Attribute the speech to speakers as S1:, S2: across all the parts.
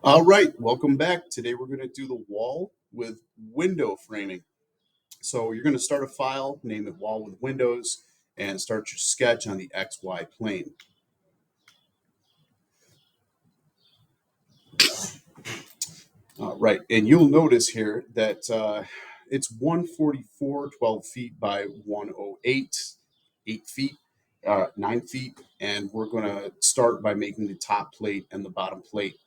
S1: All right, welcome back. Today we're going to do the wall with window framing. So you're going to start a file, name it wall with windows, and start your sketch on the XY plane. All right, and you'll notice here that it's 144, 12 feet by 108, 8 feet, 9 feet, and we're going to start by making the top plate and the bottom plate.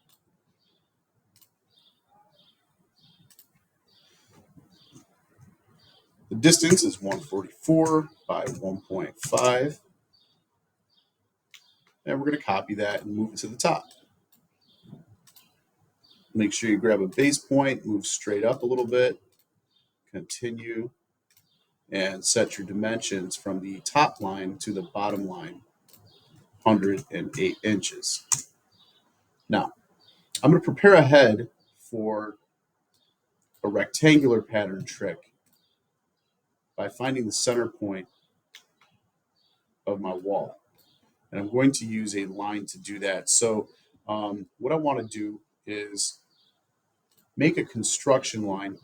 S1: The distance is 144 by 1.5. And we're going to copy that and move it to the top. Make sure you grab a base point, move straight up a little bit, continue, and set your dimensions from the top line to the bottom line, 108 inches. Now, I'm going to prepare ahead for a rectangular pattern trick by finding the center point of my wall. And I'm going to use a line to do that. So what I want to do is make a construction line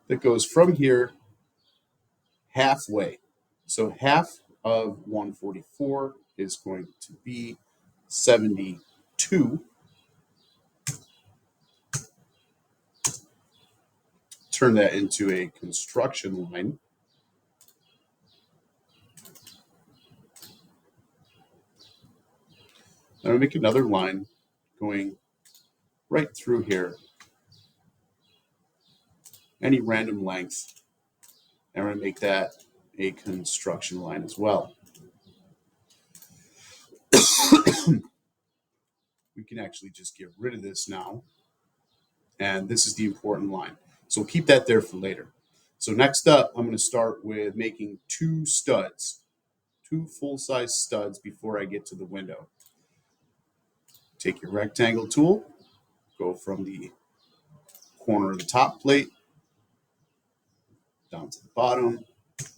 S1: that goes from here halfway. So half of 144 is going to be 72. Turn that into a construction line. I'm going to make another line going right through here, any random length. And we're going to make that a construction line as well. We can actually just get rid of this now. And this is the important line. So we'll keep that there for later. So next up, I'm going to start with making two studs, two full-size studs before I get to the window. Take your rectangle tool, go from the corner of the top plate down to the bottom,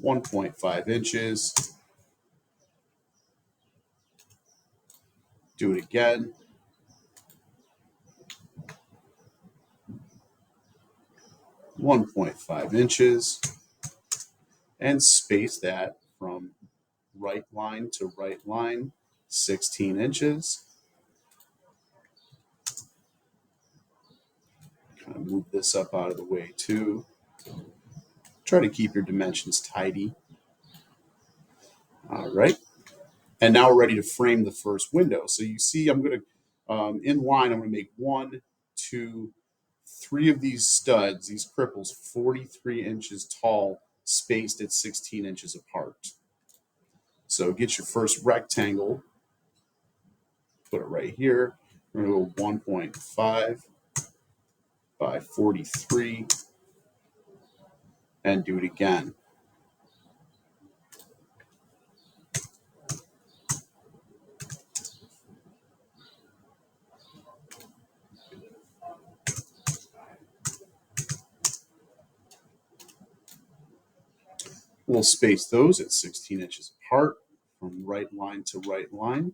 S1: 1.5 inches. Do it again. .5 inches, and space that from right line to right line, 16 inches. Kind of move this up out of the way too. Try to keep your dimensions tidy. All right. And now we're ready to frame the first window. So you see, I'm going to, in line, I'm going to make 1, 2, 3 of these studs, these cripples, 43 inches tall, spaced at 16 inches apart. So get your first rectangle, put it right here. We're going to go 1.5 by 43 and do it again. We'll space those at 16 inches apart from right line to right line.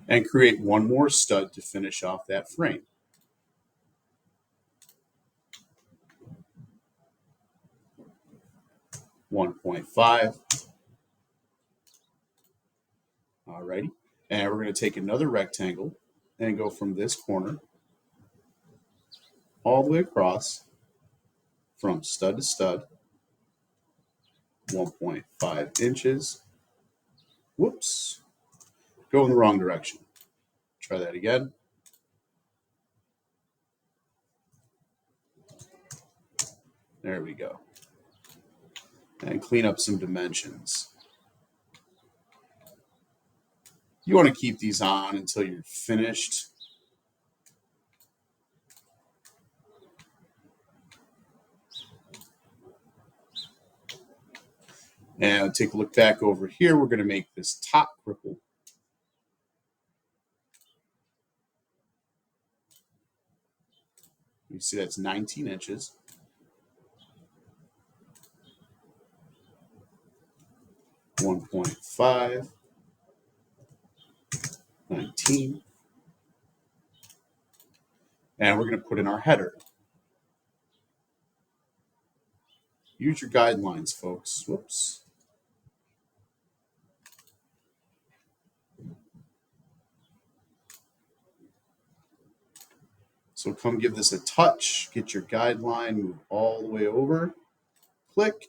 S1: And create one more stud to finish off that frame. .5. Alrighty. And we're going to take another rectangle and go from this corner all the way across from stud to stud, 1.5 inches. Whoops. Go in the wrong direction. Try that again. There we go. And clean up some dimensions. You want to keep these on until you're finished. And take a look back over here. We're going to make this top cripple You see that's 19 inches. (1.5), 19. And we're going to put in our header. Use your guidelines, folks. Whoops. So come give this a touch, get your guideline, move all the way over, click,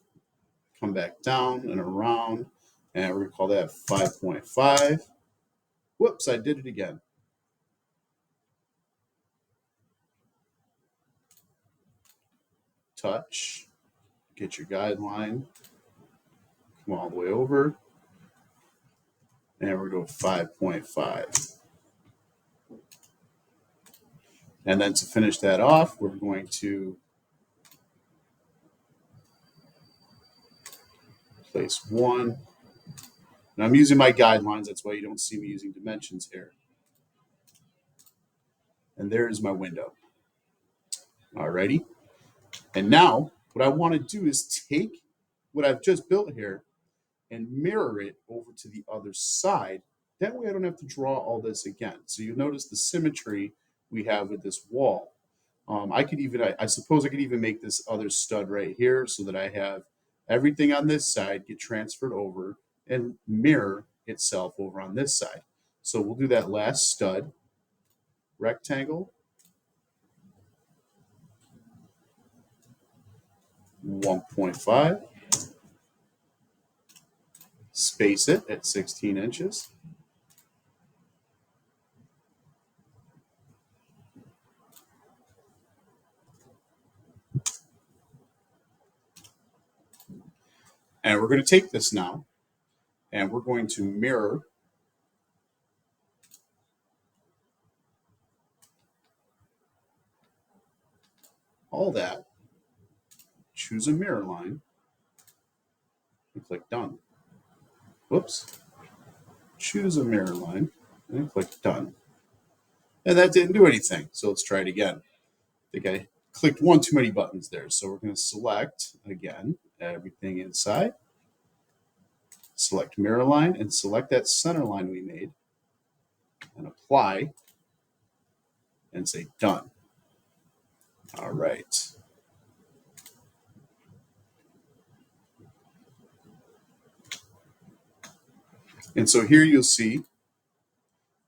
S1: come back down and around, and we're going to call that 5.5. Whoops, I did it again. Touch, get your guideline, come all the way over, and we're going to go 5.5. And then to finish that off, we're going to place 1. And I'm using my guidelines. That's why you don't see me using dimensions here. And there's my window. Alrighty. And now what I want to do is take what I've just built here and mirror it over to the other side. That way I don't have to draw all this again. So you notice the symmetry we have with this wall. I suppose I could even make this other stud right here so that I have everything on this side get transferred over and mirror itself over on this side. So we'll do that last stud, rectangle, 1.5, space it at 16 inches. And we're going to take this now and we're going to mirror all that, choose a mirror line, and click done. Whoops. Choose a mirror line, and click done. And that didn't do anything, so let's try it again. I think I clicked one too many buttons there, so we're going to select, again, everything inside, select mirror line, and select that center line we made, and apply, and say done. All right. And so here you'll see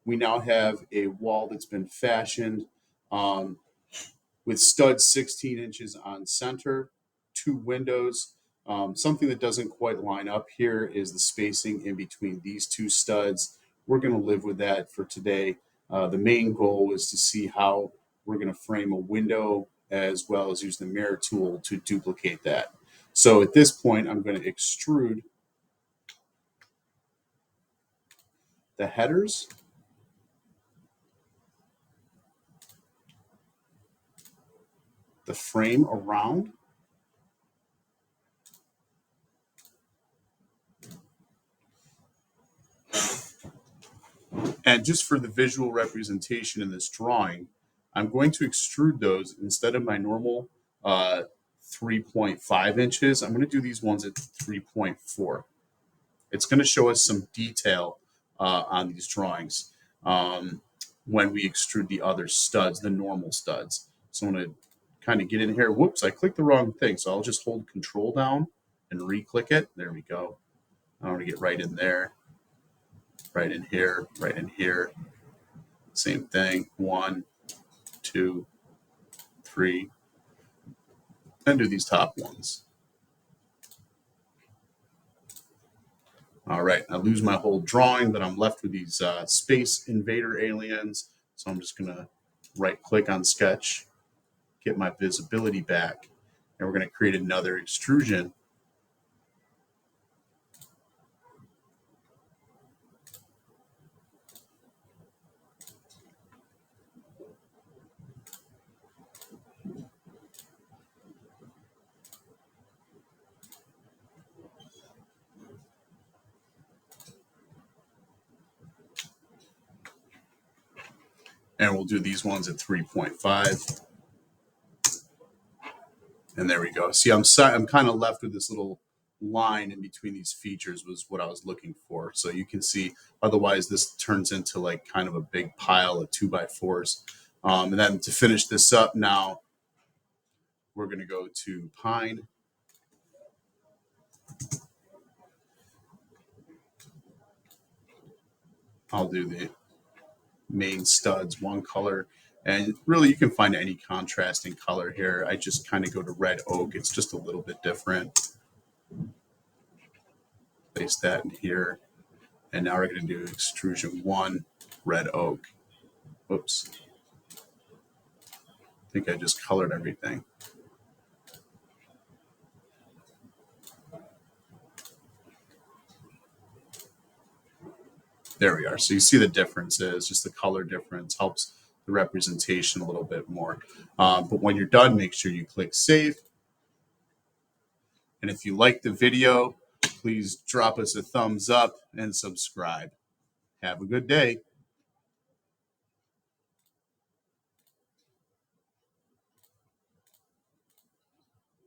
S1: we now have a wall that's been fashioned with studs 16 inches on center, 2 windows. Something that doesn't quite line up here is the spacing in between these 2 studs. We're going to live with that for today. The main goal is to see how we're going to frame a window as well as use the mirror tool to duplicate that. So at this point, I'm going to extrude the headers, the frame around, and just for the visual representation in this drawing, I'm going to extrude those instead of my normal 3.5 inches. I'm going to do these ones at 3.4. It's going to show us some detail on these drawings when we extrude the other studs, the normal studs. So I'm going to kind of get in here. Whoops, I clicked the wrong thing. So I'll just hold Control down and re-click it. There we go. I want to get right in there, right in here, right in here. Same thing. 1, 2, 3, and do these top ones. All right, I lose my whole drawing, but I'm left with these Space Invader aliens. So I'm just going to right-click on Sketch, get my visibility back, and we're going to create another extrusion. And we'll do these ones at 3.5. And there we go. See, I'm kind of left with this little line in between these features was what I was looking for. So you can see, otherwise this turns into like kind of a big pile of 2x4s. And then to finish this up now, we're going to go to pine. I'll do the main studs, one color. And really, you can find any contrasting color here. I just kind of go to red oak. It's just a little bit different. Place that in here. And now we're going to do extrusion 1, red oak. Oops. I think I just colored everything. There we are. So you see the differences, just the color difference helps the representation a little bit more. But when you're done, make sure you click save. And if you like the video, please drop us a thumbs up and subscribe. Have a good day.